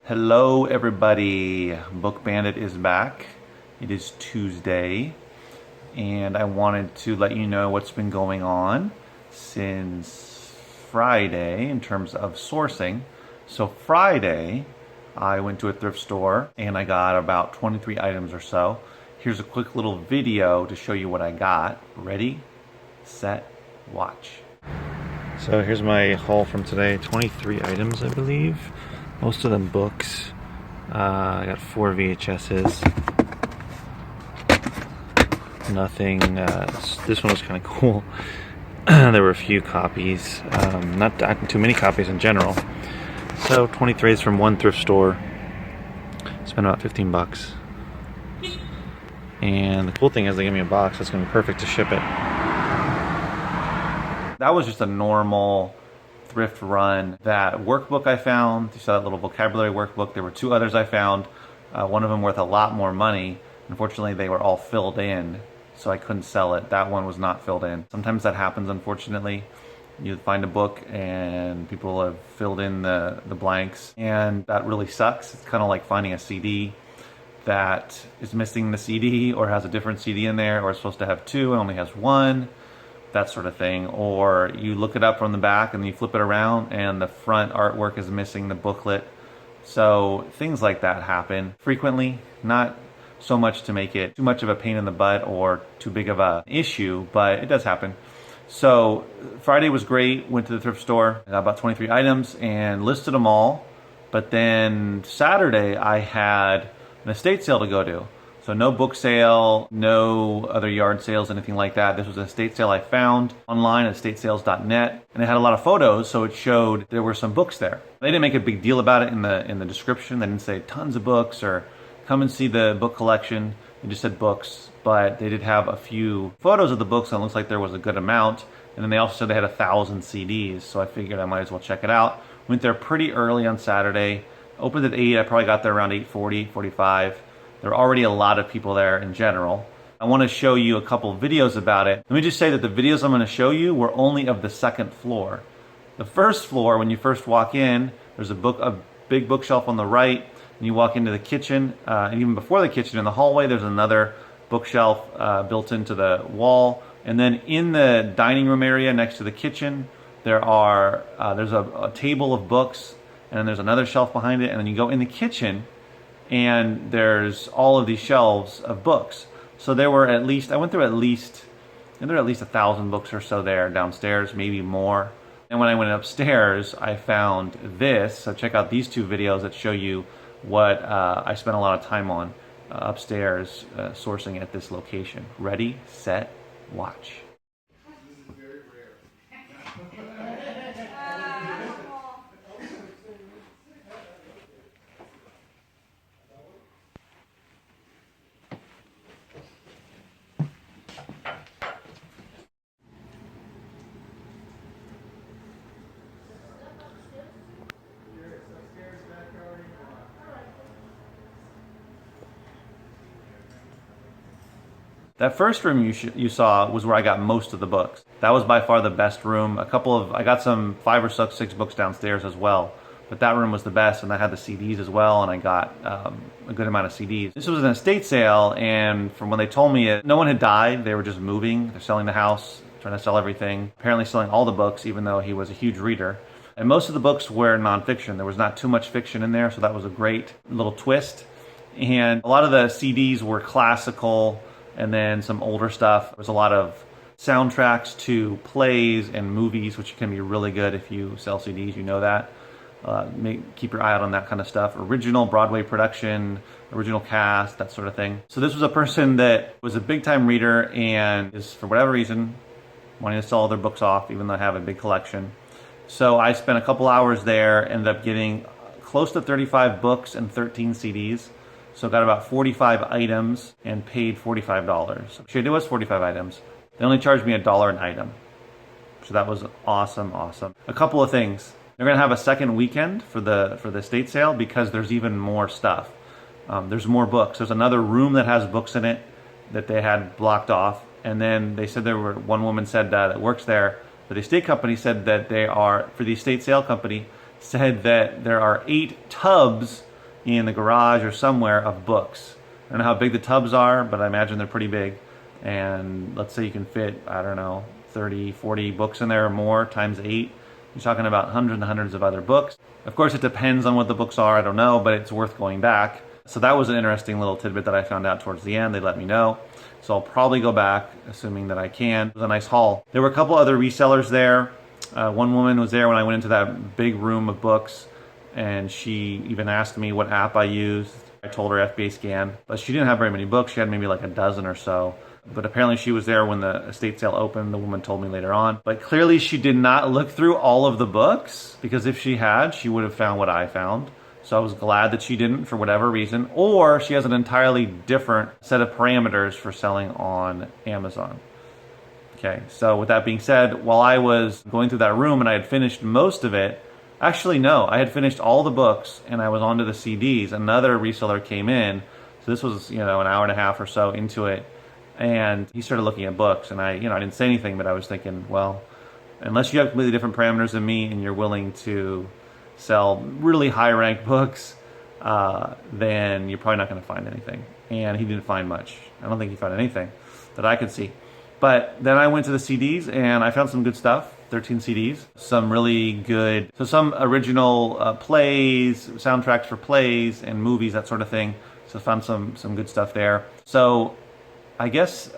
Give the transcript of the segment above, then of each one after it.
Hello everybody, Book Bandit is back. It is Tuesday and I wanted to let you know what's been going on since Friday in terms of sourcing. So Friday I went to a thrift store and I got about 23 items or so. Here's a quick little video to show you what I got. Ready, set, watch. So here's my haul from today. 23 items, I believe. Most of them books. I got 4 VHSs. Nothing. This one was kind of cool. There were a few copies. Not too many copies in general. So 23 is from one thrift store. Spent about 15 bucks. And the cool thing is they gave me a box that's going to be perfect to ship it. That was just a normal thrift run. That workbook I found, you saw that little vocabulary workbook. There were 2 others I found. One of them worth a lot more money. Unfortunately, they were all filled in, so I couldn't sell it. That one was not filled in. Sometimes that happens, unfortunately. You find a book and people have filled in the blanks, and that really sucks. It's kind of like finding a CD that is missing the CD or has a different CD in there, or it's supposed to have 2 and only has 1. That sort of thing. Or you look it up from the back and you flip it around and the front artwork is missing the booklet. So things like that happen frequently, not so much to make it too much of a pain in the butt or too big of an issue, but it does happen. So Friday was great. Went to the thrift store, got about 23 items and listed them all. But then Saturday I had an estate sale to go to. So no book sale, no other yard sales, anything like that. This was an estate sale I found online at estatesales.net, and it had a lot of photos, so it showed there were some books there. They didn't make a big deal about it in the description. They didn't say tons of books or come and see the book collection. They just said books, but they did have a few photos of the books, and it looks like there was a good amount. And then they also said they had 1,000 CDs, so I figured I might as well check it out. Went there pretty early on Saturday. Opened at 8. I probably got there around 8:40, 45. There are already a lot of people there in general. I want to show you a couple videos about it. Let me just say that the videos I'm going to show you were only of the second floor. The first floor, when you first walk in, there's a big bookshelf on the right, and you walk into the kitchen, and even before the kitchen, in the hallway, there's another bookshelf built into the wall. And then in the dining room area next to the kitchen, there's a table of books, and then there's another shelf behind it, and then you go in the kitchen, and there's all of these shelves of books. So there were at least, I went through at least 1,000 books or so there downstairs, maybe more. And when I went upstairs, I found this. So check out these 2 videos that show you what I spent a lot of time on upstairs sourcing at this location. Ready, set, watch. That first room you saw was where I got most of the books. That was by far the best room. I got some 5 or 6 books downstairs as well, but that room was the best, and I had the CDs as well, and I got a good amount of CDs. This was an estate sale, and from when they told me it, no one had died. They were just moving. They're selling the house, trying to sell everything. Apparently selling all the books, even though he was a huge reader. And most of the books were nonfiction. There was not too much fiction in there, so that was a great little twist. And a lot of the CDs were classical, and then some older stuff. There was a lot of soundtracks to plays and movies, which can be really good if you sell CDs, you know that. Keep your eye out on that kind of stuff. Original Broadway production, original cast, that sort of thing. So this was a person that was a big time reader and is, for whatever reason, wanting to sell all their books off, even though I have a big collection. So I spent a couple hours there, ended up getting close to 35 books and 13 CDs. So got about 45 items and paid $45. Actually, it was 45 items. They only charged me $1 an item. So that was awesome. A couple of things. They're gonna have a second weekend for the estate sale because there's even more stuff. There's more books. There's another room that has books in it that they had blocked off. And then they said one woman said that works there, the estate company said that they are, for the estate sale company, said that there are 8 tubs in the garage or somewhere of books. I don't know how big the tubs are, but I imagine they're pretty big. And let's say you can fit, I don't know, 30, 40 books in there or more times 8. You're talking about hundreds and hundreds of other books. Of course, it depends on what the books are. I don't know, but it's worth going back. So that was an interesting little tidbit that I found out towards the end. They let me know. So I'll probably go back, assuming that I can. It was a nice haul. There were a couple other resellers there. One woman was there when I went into that big room of books, and she even asked me what app I used. I told her FBA Scan, but she didn't have very many books. She had maybe like a dozen or so. But apparently she was there when the estate sale opened, the woman told me later on. But clearly she did not look through all of the books, because if she had, she would have found what I found. So I was glad that she didn't for whatever reason. Or she has an entirely different set of parameters for selling on Amazon. Okay, so with that being said, while I was going through that room and I had finished most of it, actually no, I had finished all the books and I was onto the CDs. Another reseller came in. So this was, an hour and a half or so into it. And he started looking at books, and I didn't say anything, but I was thinking, well, unless you have completely different parameters than me and you're willing to sell really high-ranked books, then you're probably not going to find anything. And he didn't find much. I don't think he found anything that I could see. But then I went to the CDs, and I found some good stuff, 13 CDs, some really good, so some original plays, soundtracks for plays and movies, that sort of thing. So I found some good stuff there. So I guess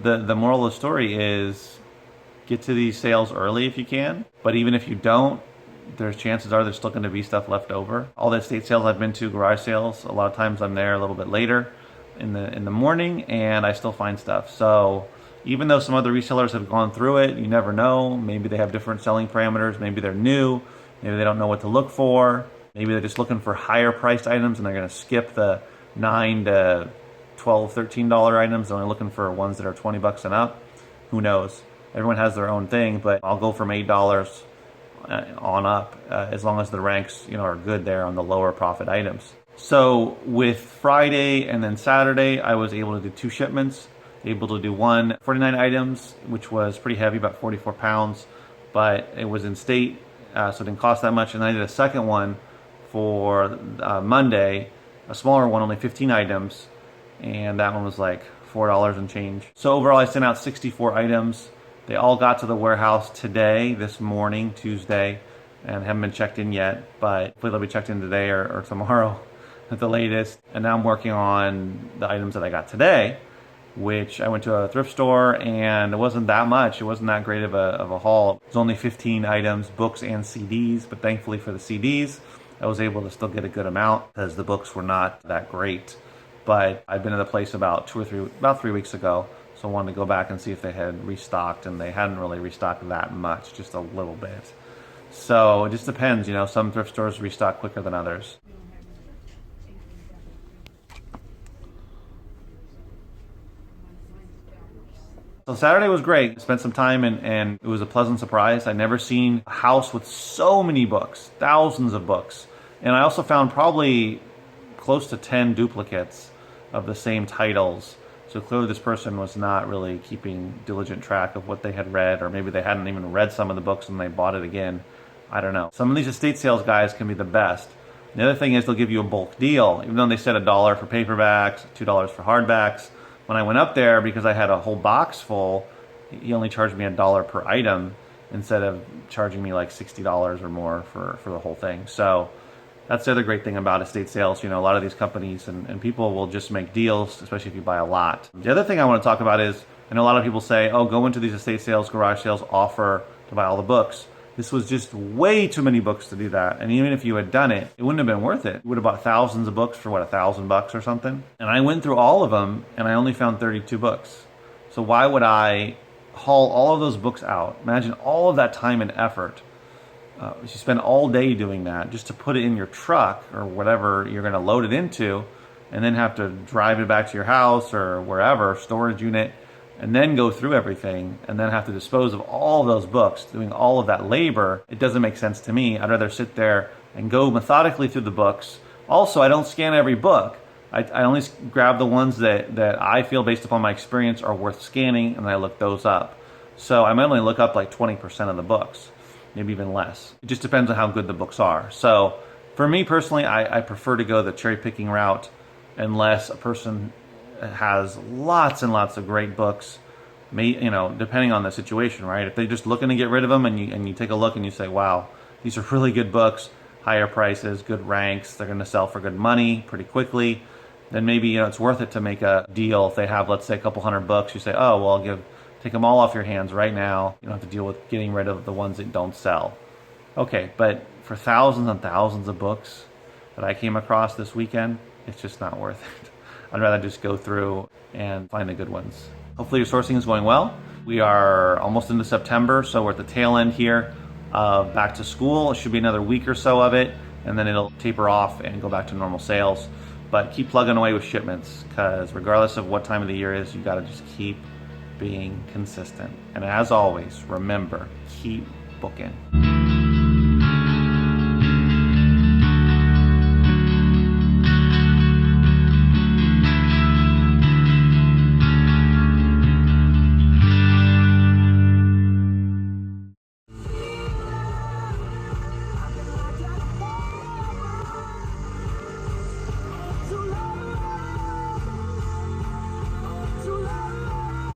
the moral of the story is get to these sales early if you can. But even if you don't, there's chances are there's still going to be stuff left over. All the estate sales I've been to, garage sales, a lot of times I'm there a little bit later in the morning, and I still find stuff. So even though some other resellers have gone through it, you never know. Maybe they have different selling parameters. Maybe they're new. Maybe they don't know what to look for. Maybe they're just looking for higher priced items and they're going to skip the $9 to $12, $13 items. They're only looking for ones that are $20 and up. Who knows? Everyone has their own thing, but I'll go from $8 on up as long as the ranks are good there on the lower profit items. So with Friday and then Saturday, I was able to do 2 shipments. Able to do 49 items, which was pretty heavy, about 44 pounds, but it was in state, so it didn't cost that much. And then I did a second one for Monday, a smaller one, only 15 items, and that one was like $4 and change. So overall, I sent out 64 items. They all got to the warehouse today, this morning, Tuesday, and haven't been checked in yet, but hopefully they'll be checked in today or tomorrow at the latest. And now I'm working on the items that I got today, which I went to a thrift store, and it wasn't that much. It wasn't that great of a haul. It was only 15 items, books and CDs, but thankfully for the CDs, I was able to still get a good amount because the books were not that great. But I've been to the place about 3 weeks ago, so I wanted to go back and see if they had restocked, and they hadn't really restocked that much, just a little bit. So it just depends, some thrift stores restock quicker than others. So Saturday was great. Spent some time and it was a pleasant surprise. I'd never seen a house with so many books, thousands of books. And I also found probably close to 10 duplicates of the same titles. So clearly this person was not really keeping diligent track of what they had read, or maybe they hadn't even read some of the books and they bought it again. I don't know. Some of these estate sales guys can be the best. The other thing is they'll give you a bulk deal, even though they said $1 for paperbacks, $2 for hardbacks. When I went up there, because I had a whole box full, he only charged me $1 per item instead of charging me like $60 or more for the whole thing. So that's the other great thing about estate sales. A lot of these companies and people will just make deals, especially if you buy a lot. The other thing I want to talk about is, I know a lot of people say, oh, go into these estate sales, garage sales, offer to buy all the books. This was just way too many books to do that. And even if you had done it, it wouldn't have been worth it. You would have bought thousands of books for what, $1,000 or something? And I went through all of them and I only found 32 books. So why would I haul all of those books out? Imagine all of that time and effort. You spend all day doing that just to put it in your truck or whatever you're going to load it into, and then have to drive it back to your house or wherever, storage unit, and then go through everything, and then have to dispose of all of those books, doing all of that labor. It doesn't make sense to me. I'd rather sit there and go methodically through the books. Also, I don't scan every book. I only grab the ones that I feel, based upon my experience, are worth scanning, and I look those up. So I might only look up like 20% of the books. maybe even less. It just depends on how good the books are. So for me personally, I prefer to go the cherry picking route unless a person has lots and lots of great books, depending on the situation, right? If they're just looking to get rid of them and you take a look and you say, wow, these are really good books, higher prices, good ranks, they're going to sell for good money pretty quickly, then maybe it's worth it to make a deal. If they have, let's say, a couple hundred books, you say, oh, well, take them all off your hands right now. You don't have to deal with getting rid of the ones that don't sell. Okay, but for thousands and thousands of books that I came across this weekend, it's just not worth it. I'd rather just go through and find the good ones. Hopefully your sourcing is going well. We are almost into September, so we're at the tail end here of back to school. It should be another week or so of it, and then it'll taper off and go back to normal sales. But keep plugging away with Shipments, because regardless of what time of the year it is, you gotta just keep being consistent. And as always, remember, keep booking.